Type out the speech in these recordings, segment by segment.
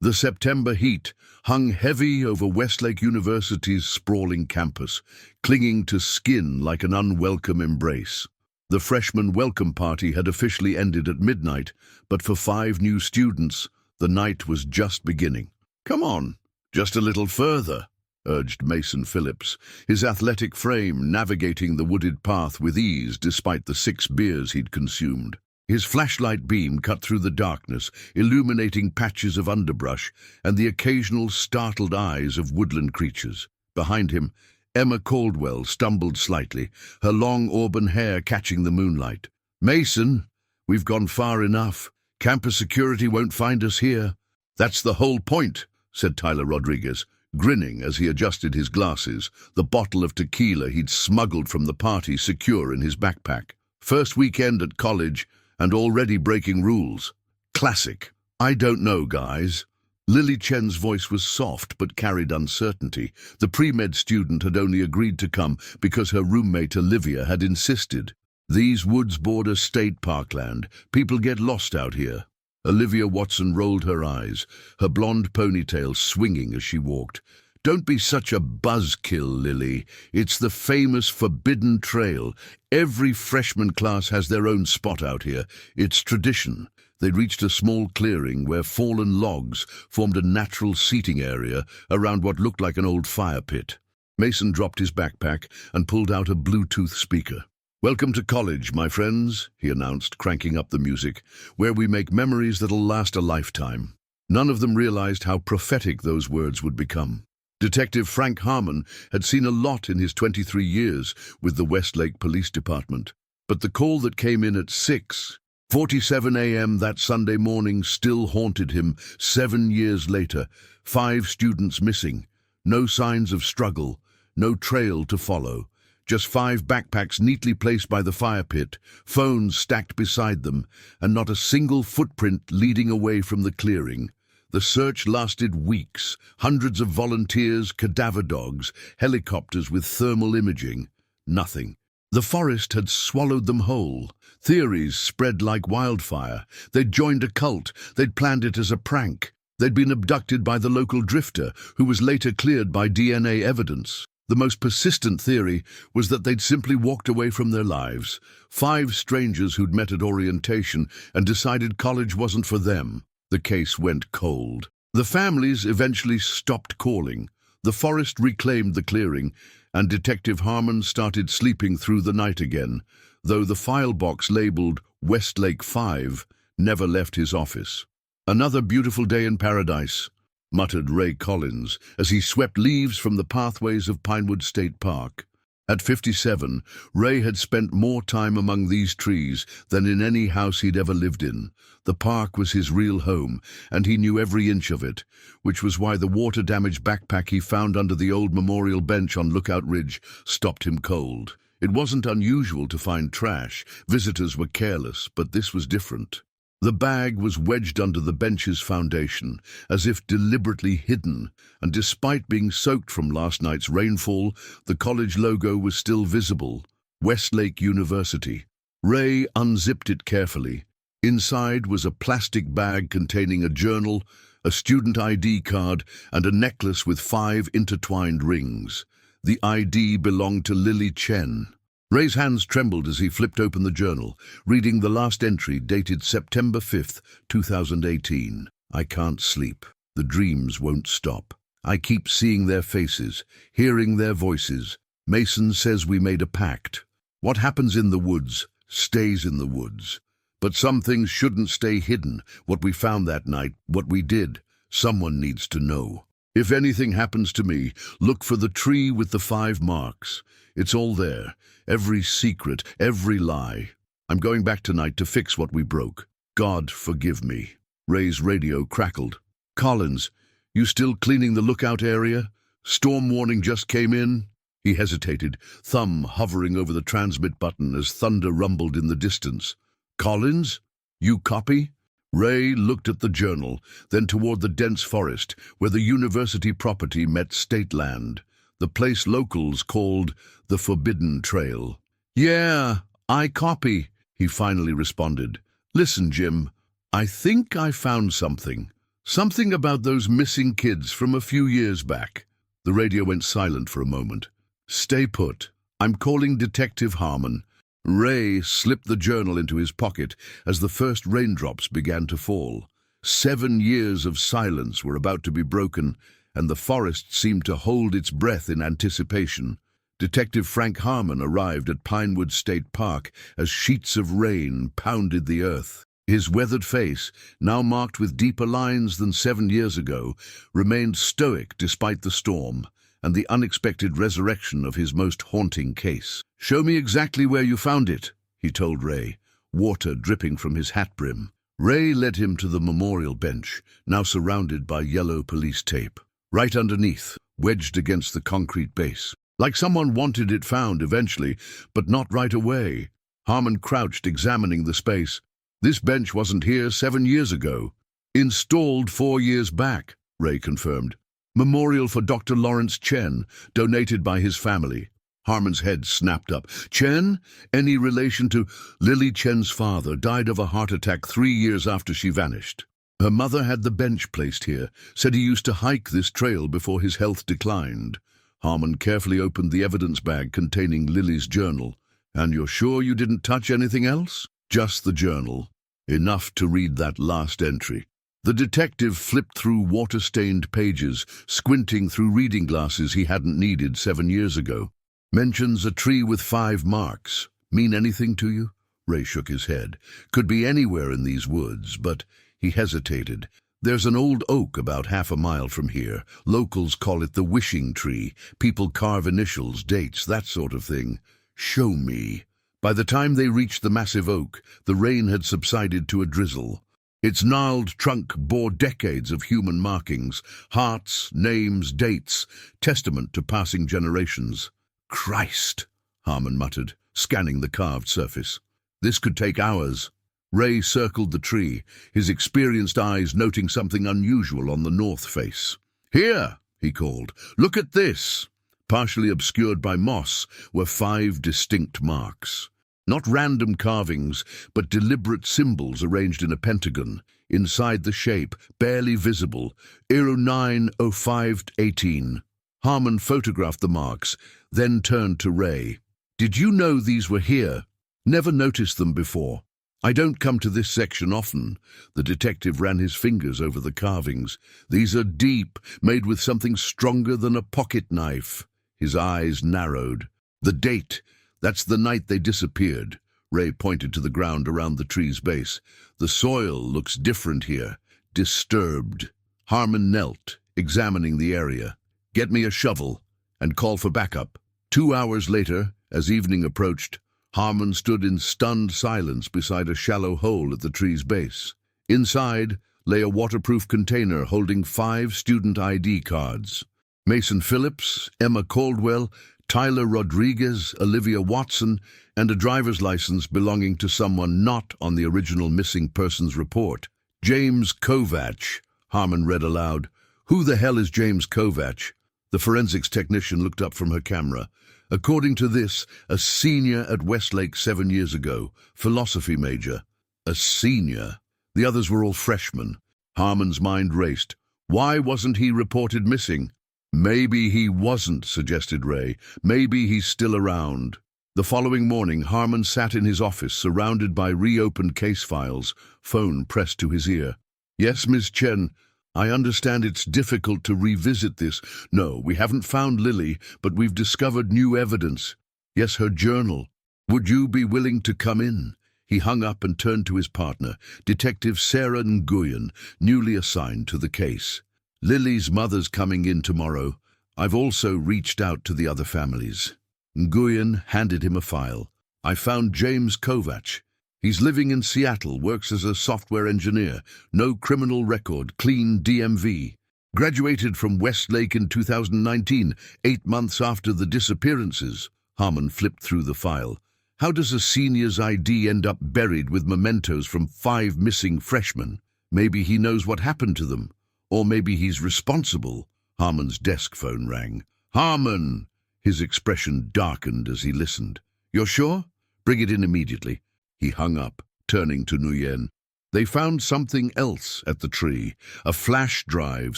The September heat hung heavy over Westlake University's sprawling campus, clinging to skin like an unwelcome embrace. The freshman welcome party had officially ended at midnight, but for 5 new students, the night was just beginning. "Come on, just a little further," urged Mason Phillips, his athletic frame navigating the wooded path with ease despite the 6 beers he'd consumed. His flashlight beam cut through the darkness, illuminating patches of underbrush and the occasional startled eyes of woodland creatures. Behind him, Emma Caldwell stumbled slightly, her long auburn hair catching the moonlight. "Mason, we've gone far enough. Campus security won't find us here." "That's the whole point," said Tyler Rodriguez, grinning as he adjusted his glasses, the bottle of tequila he'd smuggled from the party secure in his backpack. "First weekend at college, and already breaking rules. Classic." "I don't know, guys." Lily Chen's voice was soft but carried uncertainty. The pre-med student had only agreed to come because her roommate Olivia had insisted. "These woods border state parkland. People get lost out here." Olivia Watson rolled her eyes, her blonde ponytail swinging as she walked. "Don't be such a buzzkill, Lily. It's the famous Forbidden Trail. Every freshman class has their own spot out here. It's tradition." They reached a small clearing where fallen logs formed a natural seating area around what looked like an old fire pit. Mason dropped his backpack and pulled out a Bluetooth speaker. "Welcome to college, my friends," he announced, cranking up the music, "where we make memories that'll last a lifetime." None of them realized how prophetic those words would become. Detective Frank Harmon had seen a lot in his 23 years with the Westlake Police Department. But the call that came in at 6:47 a.m. that Sunday morning still haunted him 7 years later. 5 students missing, no signs of struggle, no trail to follow. Just 5 backpacks neatly placed by the fire pit, phones stacked beside them, and not a single footprint leading away from the clearing. The search lasted weeks, hundreds of volunteers, cadaver dogs, helicopters with thermal imaging. Nothing. The forest had swallowed them whole. Theories spread like wildfire. They'd joined a cult. They'd planned it as a prank. They'd been abducted by the local drifter, who was later cleared by DNA evidence. The most persistent theory was that they'd simply walked away from their lives. 5 strangers who'd met at orientation and decided college wasn't for them. The case went cold. The families eventually stopped calling. The forest reclaimed the clearing, and Detective Harmon started sleeping through the night again, though the file box labeled Westlake 5 never left his office. "Another beautiful day in paradise," muttered Ray Collins as he swept leaves from the pathways of Pinewood State Park. At 57, Ray had spent more time among these trees than in any house he'd ever lived in. The park was his real home, and he knew every inch of it, which was why the water-damaged backpack he found under the old memorial bench on Lookout Ridge stopped him cold. It wasn't unusual to find trash. Visitors were careless, but this was different. The bag was wedged under the bench's foundation, as if deliberately hidden, and despite being soaked from last night's rainfall, the college logo was still visible. Westlake University. Ray unzipped it carefully. Inside was a plastic bag containing a journal, a student ID card, and a necklace with 5 intertwined rings. The ID belonged to Lily Chen. Ray's hands trembled as he flipped open the journal, reading the last entry dated September 5th, 2018. "I can't sleep. The dreams won't stop. I keep seeing their faces, hearing their voices. Mason says we made a pact. What happens in the woods stays in the woods. But some things shouldn't stay hidden. What we found that night, what we did, someone needs to know. If anything happens to me, look for the tree with the 5 marks. It's all there. Every secret, every lie. I'm going back tonight to fix what we broke. God forgive me." Ray's radio crackled. "Collins, you still cleaning the lookout area? Storm warning just came in." He hesitated, thumb hovering over the transmit button as thunder rumbled in the distance. "Collins, you copy?" Ray looked at the journal, then toward the dense forest where the university property met state land, the place locals called the Forbidden Trail. "Yeah, I copy," he finally responded. "Listen, Jim, I think I found something." Something about those missing kids from a few years back. The radio went silent for a moment. Stay put. I'm calling Detective Harmon. Ray slipped the journal into his pocket as the first raindrops began to fall. 7 years of silence were about to be broken, and the forest seemed to hold its breath in anticipation. Detective Frank Harmon arrived at Pinewood State Park as sheets of rain pounded the earth. His weathered face, now marked with deeper lines than 7 years ago, remained stoic despite the storm and the unexpected resurrection of his most haunting case. "Show me exactly where you found it," he told Ray, water dripping from his hat brim. Ray led him to the memorial bench, now surrounded by yellow police tape. Right underneath, wedged against the concrete base. Like someone wanted it found eventually, but not right away. Harmon crouched, examining the space. "This bench wasn't here 7 years ago. Installed 4 years back," Ray confirmed. "Memorial for Dr. Lawrence Chen, donated by his family." Harmon's head snapped up. "Chen? Any relation to—" "Lily Chen's father died of a heart attack 3 years after she vanished. Her mother had the bench placed here, said he used to hike this trail before his health declined." Harmon carefully opened the evidence bag containing Lily's journal. "And you're sure you didn't touch anything else?" "Just the journal. Enough to read that last entry." The detective flipped through water-stained pages, squinting through reading glasses he hadn't needed 7 years ago. "Mentions a tree with 5 marks. Mean anything to you?" Ray shook his head. "Could be anywhere in these woods, but—" He hesitated. "There's an old oak about half a mile from here. Locals call it the wishing tree. People carve initials, dates, that sort of thing." "Show me." By the time they reached the massive oak, the rain had subsided to a drizzle. Its gnarled trunk bore decades of human markings, hearts, names, dates, testament to passing generations. "Christ," Harmon muttered, scanning the carved surface. "This could take hours." Ray circled the tree, his experienced eyes noting something unusual on the north face. "Here," he called, "look at this." Partially obscured by moss were 5 distinct marks. Not random carvings, but deliberate symbols arranged in a pentagon. Inside the shape, barely visible, 090518. Harmon photographed the marks, then turned to Ray. "Did you know these were here? Never noticed them before." "I don't come to this section often." The detective ran his fingers over the carvings. "These are deep, made with something stronger than a pocket knife." His eyes narrowed. "The date. That's the night they disappeared." Ray pointed to the ground around the tree's base. "The soil looks different here. Disturbed." Harmon knelt, examining the area. "Get me a shovel and call for backup." 2 hours later, as evening approached, Harmon stood in stunned silence beside a shallow hole at the tree's base. Inside lay a waterproof container holding 5 student ID cards. Mason Phillips, Emma Caldwell, Tyler Rodriguez, Olivia Watson, and a driver's license belonging to someone not on the original missing persons report. "James Kovach," Harmon read aloud. "Who the hell is James Kovach?" The forensics technician looked up from her camera. "According to this, a senior at Westlake 7 years ago, philosophy major." A senior? The others were all freshmen. Harmon's mind raced. Why wasn't he reported missing? "Maybe he wasn't," suggested Ray. "Maybe he's still around." The following morning, Harmon sat in his office, surrounded by reopened case files, phone pressed to his ear. "Yes, Ms. Chen. I understand it's difficult to revisit this. No, we haven't found Lily, but we've discovered new evidence. Yes, her journal. Would you be willing to come in?" He hung up and turned to his partner, Detective Sarah Nguyen, newly assigned to the case. "Lily's mother's coming in tomorrow. I've also reached out to the other families." Nguyen handed him a file. "I found James Kovach. He's living in Seattle, works as a software engineer, no criminal record, clean DMV. Graduated from Westlake in 2019, 8 months after the disappearances." Harmon flipped through the file. "How does a senior's ID end up buried with mementos from 5 missing freshmen? Maybe he knows what happened to them. Or maybe he's responsible." Harmon's desk phone rang. "Harmon!" His expression darkened as he listened. "You're sure? Bring it in immediately." He hung up, turning to Nguyen. They found something else at the tree, a flash drive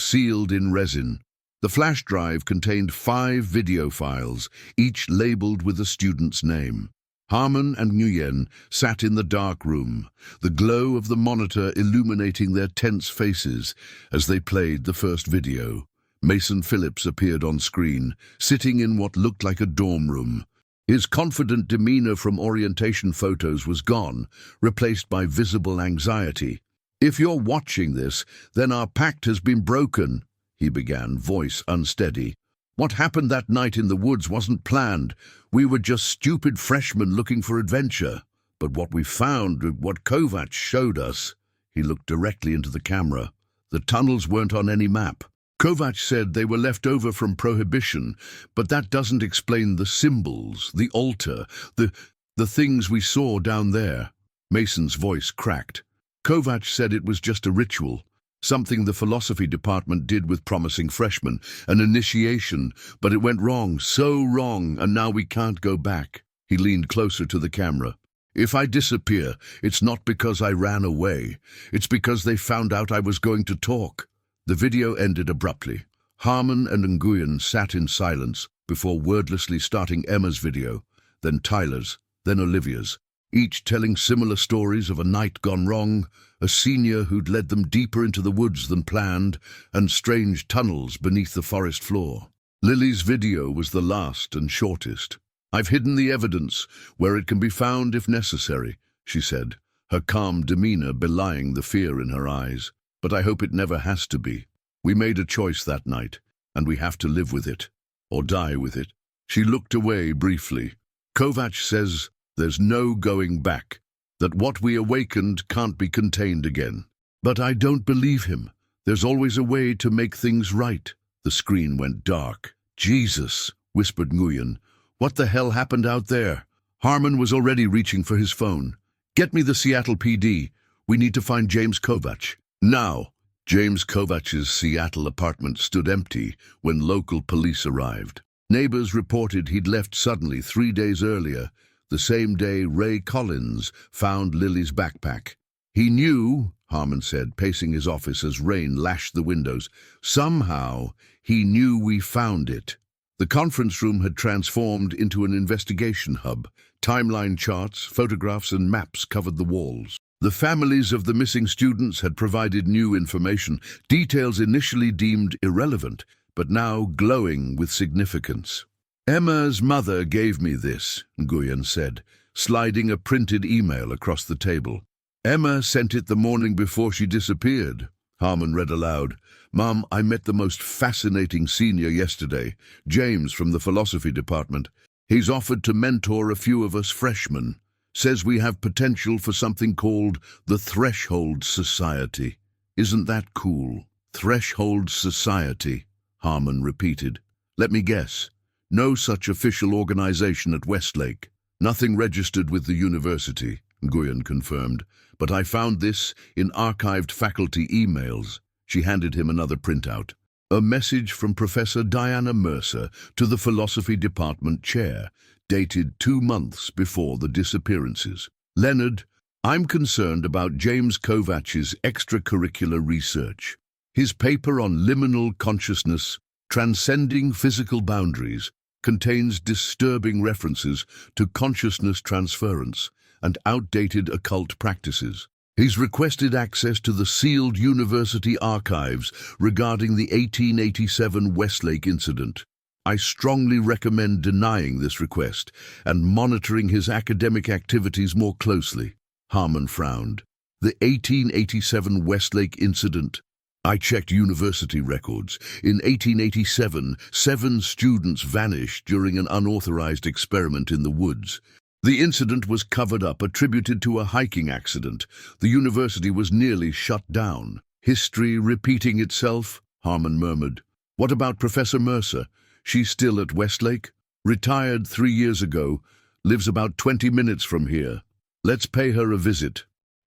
sealed in resin. The flash drive contained 5 video files, each labeled with a student's name. Harmon and Nguyen sat in the dark room, the glow of the monitor illuminating their tense faces as they played the first video. Mason Phillips appeared on screen, sitting in what looked like a dorm room. His confident demeanor from orientation photos was gone, replaced by visible anxiety. "If you're watching this, then our pact has been broken," he began, voice unsteady. "What happened that night in the woods wasn't planned. We were just stupid freshmen looking for adventure. But what we found, what Kovac showed us," he looked directly into the camera, "the tunnels weren't on any map. Kovac said they were left over from Prohibition, but that doesn't explain the symbols, the altar, the things we saw down there." Mason's voice cracked. "Kovac said it was just a ritual, something the philosophy department did with promising freshmen, an initiation, but it went wrong, so wrong, and now we can't go back." He leaned closer to the camera. "If I disappear, it's not because I ran away. It's because they found out I was going to talk." The video ended abruptly. Harmon and Nguyen sat in silence before wordlessly starting Emma's video, then Tyler's, then Olivia's, each telling similar stories of a night gone wrong, a senior who'd led them deeper into the woods than planned, and strange tunnels beneath the forest floor. Lily's video was the last and shortest. "I've hidden the evidence where it can be found if necessary," she said, her calm demeanor belying the fear in her eyes. "But I hope it never has to be. We made a choice that night, and we have to live with it, or die with it." She looked away briefly. "Kovac says there's no going back, that what we awakened can't be contained again. But I don't believe him. There's always a way to make things right." The screen went dark. "Jesus," whispered Nguyen. "What the hell happened out there?" Harmon was already reaching for his phone. "Get me the Seattle PD. We need to find James Kovac. Now." James Kovac's Seattle apartment stood empty when local police arrived. Neighbors reported he'd left suddenly 3 days earlier, the same day Ray Collins found Lily's backpack. "He knew," Harmon said, pacing his office as rain lashed the windows. "Somehow, he knew we found it." The conference room had transformed into an investigation hub. Timeline charts, photographs, and maps covered the walls. The families of the missing students had provided new information, details initially deemed irrelevant, but now glowing with significance. "Emma's mother gave me this," Nguyen said, sliding a printed email across the table. "Emma sent it the morning before she disappeared." Harmon read aloud. "Mom, I met the most fascinating senior yesterday, James from the philosophy department. He's offered to mentor a few of us freshmen. Says we have potential for something called the Threshold Society. Isn't that cool?" "Threshold Society," Harmon repeated. "Let me guess. No such official organization at Westlake. Nothing registered with the university," Nguyen confirmed. "But I found this in archived faculty emails." She handed him another printout. "A message from Professor Diana Mercer to the philosophy department chair, dated 2 months before the disappearances. Leonard, I'm concerned about James Kovac's extracurricular research. His paper on liminal consciousness, transcending physical boundaries, contains disturbing references to consciousness transference and outdated occult practices. He's requested access to the sealed university archives regarding the 1887 Westlake incident. I strongly recommend denying this request and monitoring his academic activities more closely." Harmon frowned. "The 1887 Westlake incident? I checked university records. In 1887, 7 students vanished during an unauthorized experiment in the woods. The incident was covered up, attributed to a hiking accident. The university was nearly shut down." "History repeating itself?" Harmon murmured. "What about Professor Mercer? She's still at Westlake? Retired 3 years ago, lives about 20 minutes from here. Let's pay her a visit."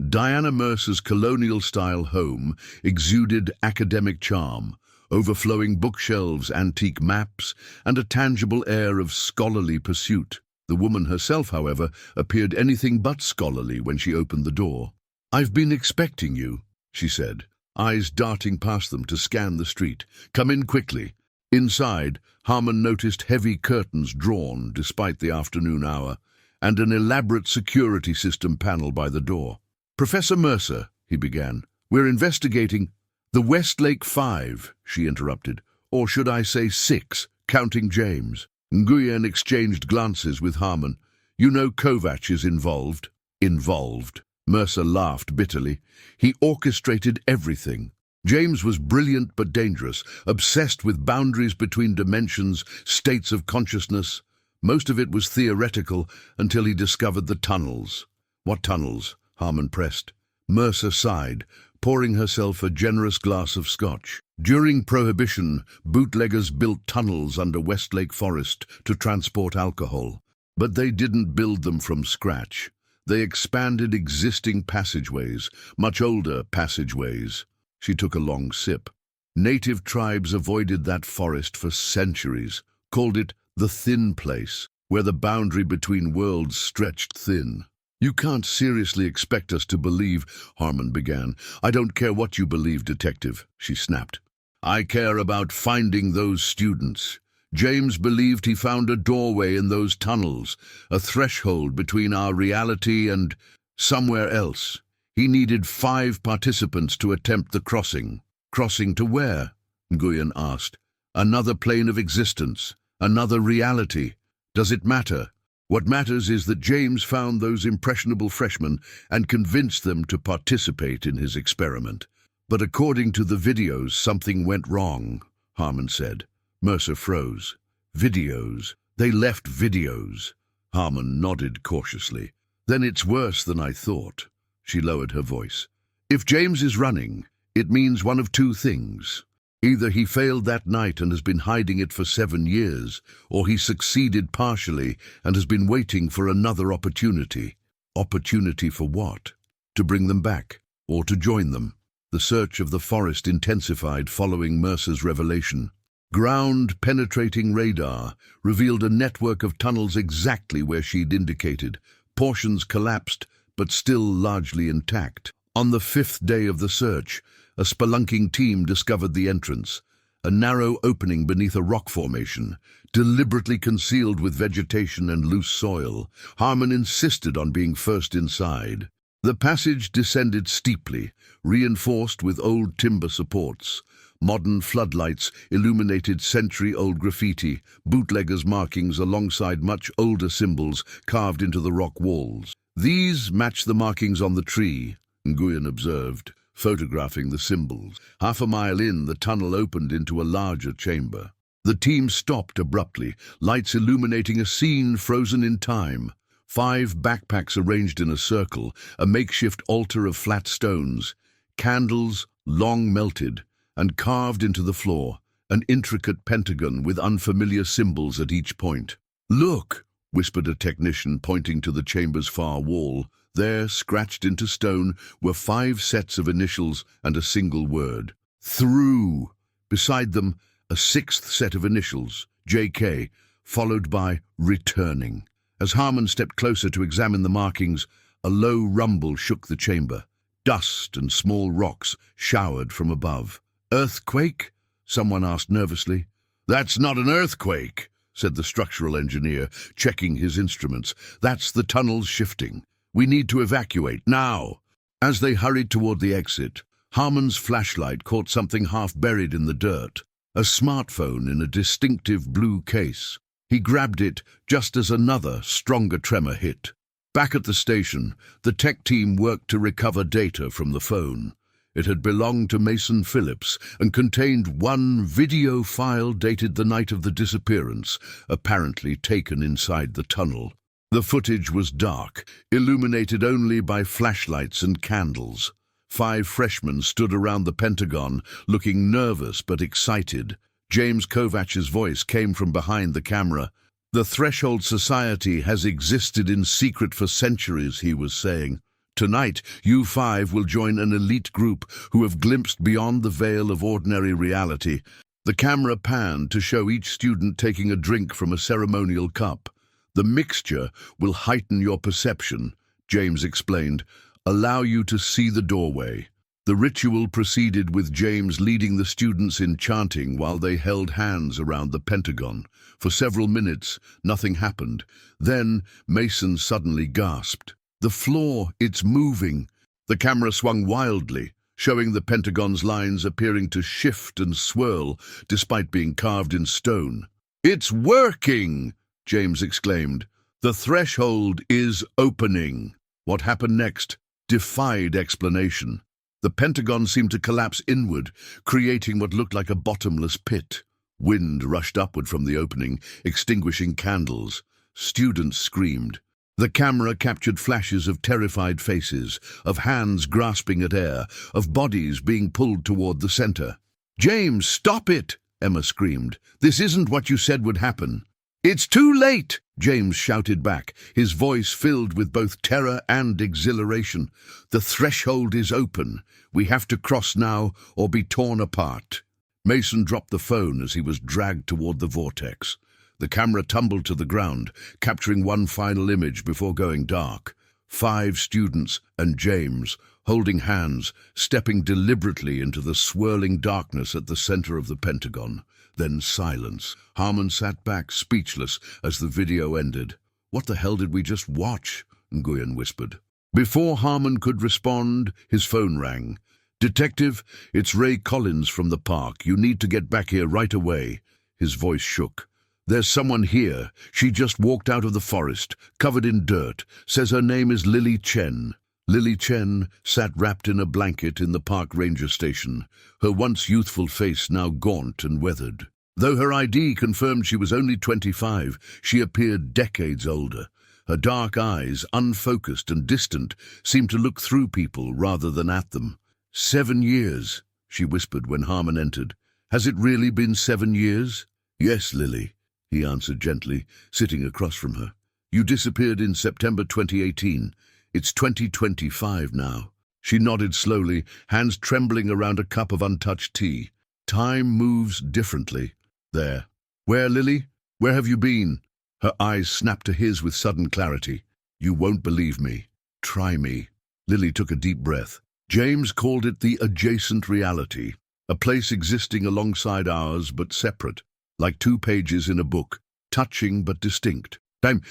Diana Mercer's colonial-style home exuded academic charm, overflowing bookshelves, antique maps, and a tangible air of scholarly pursuit. The woman herself, however, appeared anything but scholarly when she opened the door. "I've been expecting you," she said, eyes darting past them to scan the street. "Come in quickly." Inside, Harmon noticed heavy curtains drawn despite the afternoon hour, and an elaborate security system panel by the door. "Professor Mercer," he began, "we're investigating—" "The Westlake Five," she interrupted. "Or should I say 6, counting James." Nguyen exchanged glances with Harmon. "You know Kovac is involved." "Involved?" Mercer laughed bitterly. "He orchestrated everything. James was brilliant but dangerous, obsessed with boundaries between dimensions, states of consciousness. Most of it was theoretical until he discovered the tunnels." "What tunnels?" Harmon pressed. Mercer sighed, pouring herself a generous glass of scotch. "During Prohibition, bootleggers built tunnels under Westlake Forest to transport alcohol. But they didn't build them from scratch. They expanded existing passageways, much older passageways." She took a long sip. "Native tribes avoided that forest for centuries, called it the thin place, where the boundary between worlds stretched thin." "You can't seriously expect us to believe," Harmon began. "I don't care what you believe, detective," she snapped. "I care about finding those students. James believed he found a doorway in those tunnels, a threshold between our reality and somewhere else. He needed 5 participants to attempt the crossing." "Crossing to where?" Nguyen asked. "Another plane of existence, another reality. Does it matter? What matters is that James found those impressionable freshmen and convinced them to participate in his experiment." "But according to the videos, something went wrong," Harmon said. Mercer froze. "Videos? They left videos." Harmon nodded cautiously. "Then it's worse than I thought." She lowered her voice. "If James is running, it means one of 2 things. Either he failed that night and has been hiding it for 7 years, or he succeeded partially and has been waiting for another opportunity." "Opportunity for what?" "To bring them back, or to join them." The search of the forest intensified following Mercer's revelation. Ground-penetrating radar revealed a network of tunnels exactly where she'd indicated. Portions collapsed, but still largely intact. On the 5th day of the search, a spelunking team discovered the entrance, a narrow opening beneath a rock formation, deliberately concealed with vegetation and loose soil. Harmon insisted on being first inside. The passage descended steeply, reinforced with old timber supports. Modern floodlights illuminated century-old graffiti, bootleggers' markings alongside much older symbols carved into the rock walls. "These match the markings on the tree," Nguyen observed, photographing the symbols. Half a mile in, the tunnel opened into a larger chamber. The team stopped abruptly, lights illuminating a scene frozen in time. 5 backpacks arranged in a circle, a makeshift altar of flat stones, candles long melted, and carved into the floor, an intricate pentagon with unfamiliar symbols at each point. "Look!" whispered a technician, pointing to the chamber's far wall. There, scratched into stone, were 5 sets of initials and a single word. "Through." Beside them, a 6th set of initials, JK, followed by "returning." As Harmon stepped closer to examine the markings, a low rumble shook the chamber. Dust and small rocks showered from above. "Earthquake?" someone asked nervously. "That's not an earthquake," said the structural engineer, checking his instruments. "That's the tunnels shifting. We need to evacuate, now." As they hurried toward the exit, Harmon's flashlight caught something half buried in the dirt, a smartphone in a distinctive blue case. He grabbed it just as another, stronger tremor hit. Back at the station, the tech team worked to recover data from the phone. It had belonged to Mason Phillips and contained one video file dated the night of the disappearance, apparently taken inside the tunnel. The footage was dark, illuminated only by flashlights and candles. 5 freshmen stood around the Pentagon, looking nervous but excited. James Kovac's voice came from behind the camera. "The Threshold Society has existed in secret for centuries," he was saying. "Tonight, you 5 will join an elite group who have glimpsed beyond the veil of ordinary reality." The camera panned to show each student taking a drink from a ceremonial cup. "The mixture will heighten your perception," James explained. allow you to see the doorway. The ritual proceeded with James leading the students in chanting while they held hands around the pentagon. For several minutes, nothing happened. Then, Mason suddenly gasped. "The floor, it's moving." The camera swung wildly, showing the pentagon's lines appearing to shift and swirl despite being carved in stone. "It's working!" James exclaimed. "The threshold is opening." What happened next defied explanation. The pentagon seemed to collapse inward, creating what looked like a bottomless pit. Wind rushed upward from the opening, extinguishing candles. Students screamed. The camera captured flashes of terrified faces, of hands grasping at air, of bodies being pulled toward the center. "James, stop it!" Emma screamed. "This isn't what you said would happen." "It's too late!" James shouted back, his voice filled with both terror and exhilaration. "The threshold is open. We have to cross now or be torn apart." Mason dropped the phone as he was dragged toward the vortex. The camera tumbled to the ground, capturing one final image before going dark. 5 students and James, holding hands, stepping deliberately into the swirling darkness at the center of the pentagon. Then silence. Harmon sat back, speechless, as the video ended. "What the hell did we just watch?" Nguyen whispered. Before Harmon could respond, his phone rang. "Detective, it's Ray Collins from the park. You need to get back here right away." His voice shook. "There's someone here. She just walked out of the forest, covered in dirt. Says her name is Lily Chen." Lily Chen sat wrapped in a blanket in the park ranger station, her once youthful face now gaunt and weathered. Though her ID confirmed she was only 25, she appeared decades older. Her dark eyes, unfocused and distant, seemed to look through people rather than at them. 7 years, she whispered when Harmon entered. "Has it really been 7 years?" "Yes, Lily," he answered gently, sitting across from her. "You disappeared in September 2018. It's 2025 now." She nodded slowly, hands trembling around a cup of untouched tea. "Time moves differently." "There." "Where, Lily? Where have you been?" Her eyes snapped to his with sudden clarity. "You won't believe me. Try me." Lily took a deep breath. James called it the adjacent reality, a place existing alongside ours but separate, like 2 pages in a book, touching but distinct.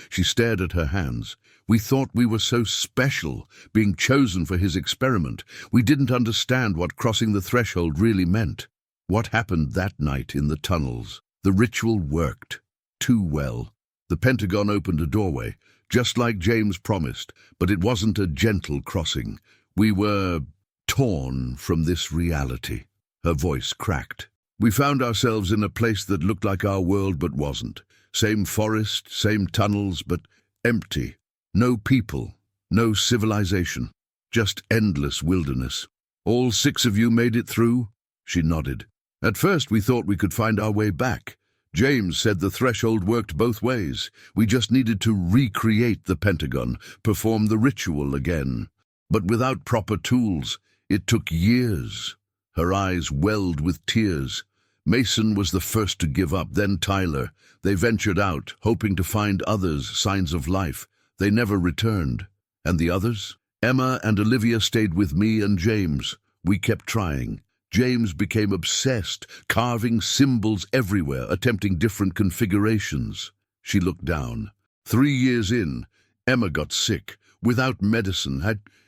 She stared at her hands. "We thought we were so special, being chosen for his experiment. We didn't understand what crossing the threshold really meant." What happened that night in the tunnels? The ritual worked. Too well. The pentagon opened a doorway, just like James promised, but it wasn't a gentle crossing. We were torn from this reality. Her voice cracked. We found ourselves in a place that looked like our world but wasn't. Same forest, same tunnels, but empty. No people, no civilization, just endless wilderness. "All 6 of you made it through?" She nodded. "At first we thought we could find our way back. James said the threshold worked both ways. We just needed to recreate the pentagon, perform the ritual again. But without proper tools, it took years." Her eyes welled with tears. Mason was the first to give up, then Tyler. They ventured out, hoping to find others, signs of life. They never returned. And the others? Emma and Olivia stayed with me and James. We kept trying. James became obsessed, carving symbols everywhere, attempting different configurations. She looked down. 3 years in, Emma got sick. Without medicine,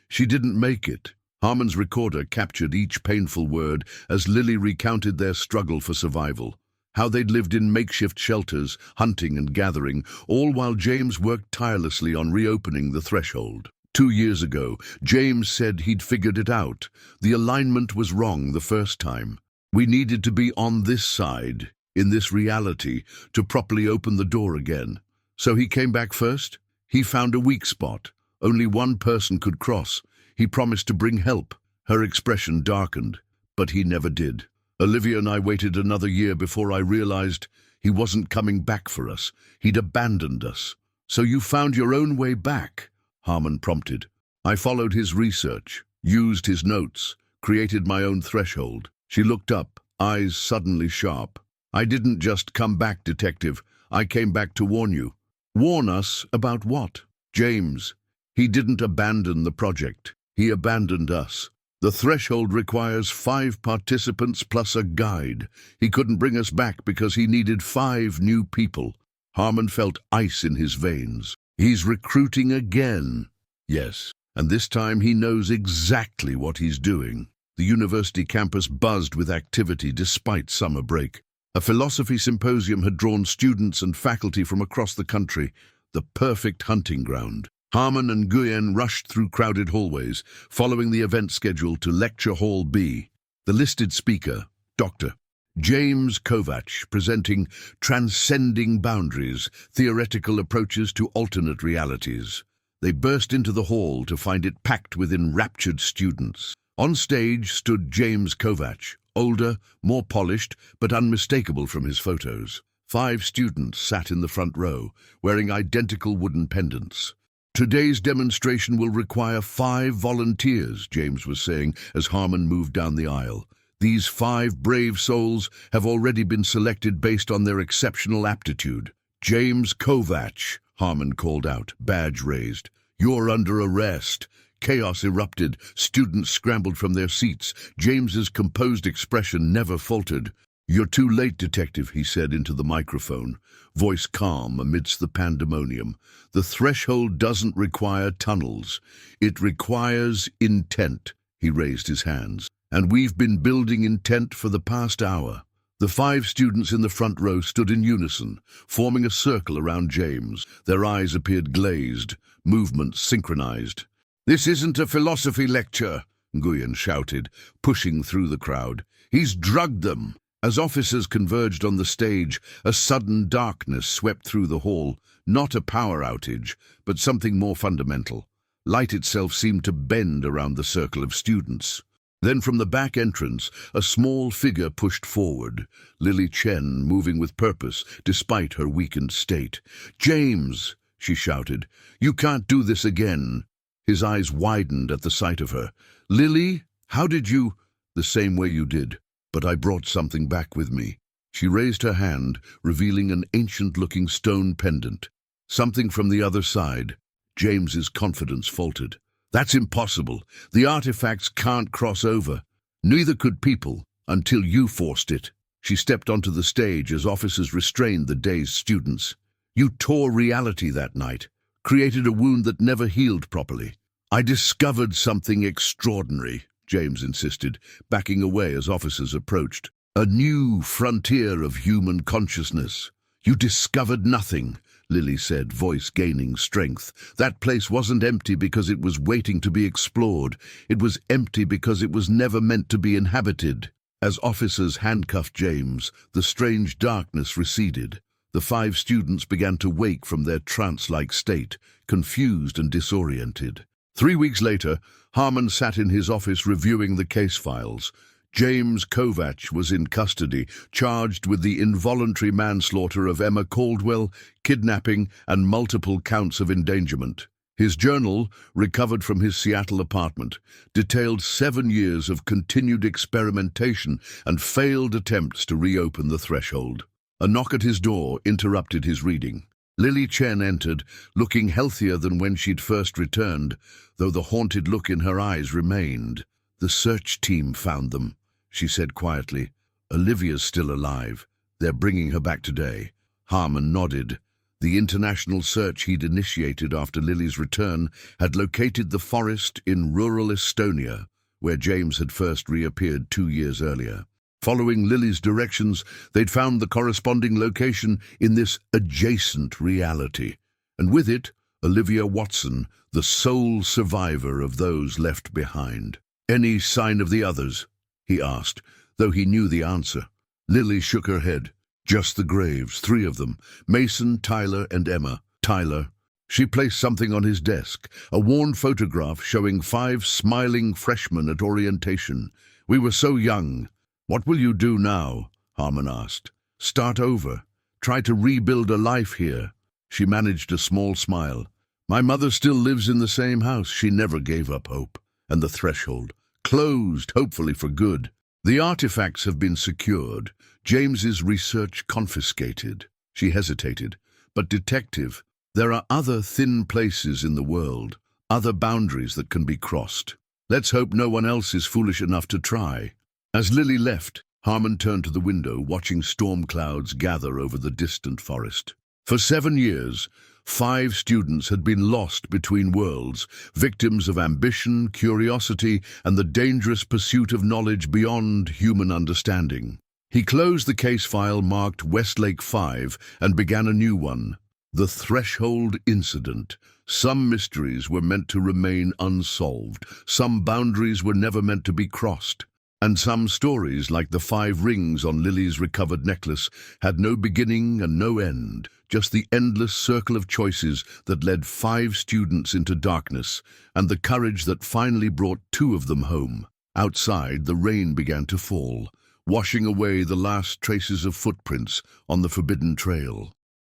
she didn't make it. Harmon's recorder captured each painful word as Lily recounted their struggle for survival. How they'd lived in makeshift shelters, hunting and gathering, all while James worked tirelessly on reopening the threshold. 2 years ago, James said he'd figured it out. The alignment was wrong the first time. We needed to be on this side, in this reality, to properly open the door again. So he came back first. He found a weak spot. Only one person could cross. He promised to bring help. Her expression darkened, but he never did. Olivia and I waited another year before I realized he wasn't coming back for us. He'd abandoned us. "So you found your own way back?" Harmon prompted. "I followed his research, used his notes, created my own threshold." She looked up, eyes suddenly sharp. "I didn't just come back, Detective. I came back to warn you." "Warn us about what?" "James. He didn't abandon the project. He abandoned us. The threshold requires 5 participants plus a guide. He couldn't bring us back because he needed 5 new people. Harmon felt ice in his veins. He's recruiting again. Yes, and this time he knows exactly what he's doing. The university campus buzzed with activity despite summer break. A philosophy symposium had drawn students and faculty from across the country, the perfect hunting ground. Harmon and Nguyen rushed through crowded hallways, following the event schedule to Lecture Hall B. The listed speaker, Dr. James Kovach, presenting Transcending Boundaries, Theoretical Approaches to Alternate Realities. They burst into the hall to find it packed with enraptured students. On stage stood James Kovach, older, more polished, but unmistakable from his photos. 5 students sat in the front row, wearing identical wooden pendants. Today's demonstration will require 5 volunteers, James was saying as Harmon moved down the aisle. These 5 brave souls have already been selected based on their exceptional aptitude. James Kovach, Harmon called out, badge raised. You're under arrest. Chaos erupted. Students scrambled from their seats. James's composed expression never faltered. You're too late, detective, he said into the microphone, voice calm amidst the pandemonium. The threshold doesn't require tunnels. It requires intent. He raised his hands. And we've been building intent for the past hour. The 5 students in the front row stood in unison, forming a circle around James. Their eyes appeared glazed, movements synchronized. This isn't a philosophy lecture, Nguyen shouted, pushing through the crowd. He's drugged them. As officers converged on the stage, a sudden darkness swept through the hall, not a power outage, but something more fundamental. Light itself seemed to bend around the circle of students. Then from the back entrance, a small figure pushed forward, Lily Chen moving with purpose despite her weakened state. "James," she shouted, "you can't do this again." His eyes widened at the sight of her. "Lily, how did you—" "The same way you did. But I brought something back with me." She raised her hand, revealing an ancient-looking stone pendant. "Something from the other side." James's confidence faltered. "That's impossible. The artifacts can't cross over. Neither could people, until you forced it." She stepped onto the stage as officers restrained the dazed students. "You tore reality that night, created a wound that never healed properly." "I discovered something extraordinary," James insisted, backing away as officers approached. "A new frontier of human consciousness." "You discovered nothing," Lily said, voice gaining strength. "That place wasn't empty because it was waiting to be explored. It was empty because it was never meant to be inhabited." As officers handcuffed James, the strange darkness receded. The 5 students began to wake from their trance-like state, confused and disoriented. 3 weeks later, Harmon sat in his office reviewing the case files. James Kovach was in custody, charged with the involuntary manslaughter of Emma Caldwell, kidnapping, and multiple counts of endangerment. His journal, recovered from his Seattle apartment, detailed 7 years of continued experimentation and failed attempts to reopen the threshold. A knock at his door interrupted his reading. Lily Chen entered, looking healthier than when she'd first returned, though the haunted look in her eyes remained. "The search team found them," she said quietly. "Olivia's still alive. They're bringing her back today." Harmon nodded. The international search he'd initiated after Lily's return had located the forest in rural Estonia, where James had first reappeared 2 years earlier. Following Lily's directions, they'd found the corresponding location in this adjacent reality, and with it, Olivia Watson, the sole survivor of those left behind. "Any sign of the others?" he asked, though he knew the answer. Lily shook her head. "Just the graves, 3 of them, Mason, Tyler, and Emma. Tyler." She placed something on his desk, a worn photograph showing 5 smiling freshmen at orientation. "We were so young." "What will you do now?" Harmon asked. "Start over. Try to rebuild a life here." She managed a small smile. "My mother still lives in the same house. She never gave up hope." And the threshold. Closed, hopefully for good. "The artifacts have been secured. James's research confiscated." She hesitated. "But detective, there are other thin places in the world, other boundaries that can be crossed." Let's hope no one else is foolish enough to try. As Lily left, Harmon turned to the window, watching storm clouds gather over the distant forest. For 7 years, 5 students had been lost between worlds, victims of ambition, curiosity, and the dangerous pursuit of knowledge beyond human understanding. He closed the case file marked Westlake 5 and began a new one, the Threshold Incident. Some mysteries were meant to remain unsolved, some boundaries were never meant to be crossed, and some stories, like the 5 rings on Lily's recovered necklace, had no beginning and no end, just the endless circle of choices that led 5 students into darkness, and the courage that finally brought 2 of them home. Outside, the rain began to fall, washing away the last traces of footprints on the forbidden trail.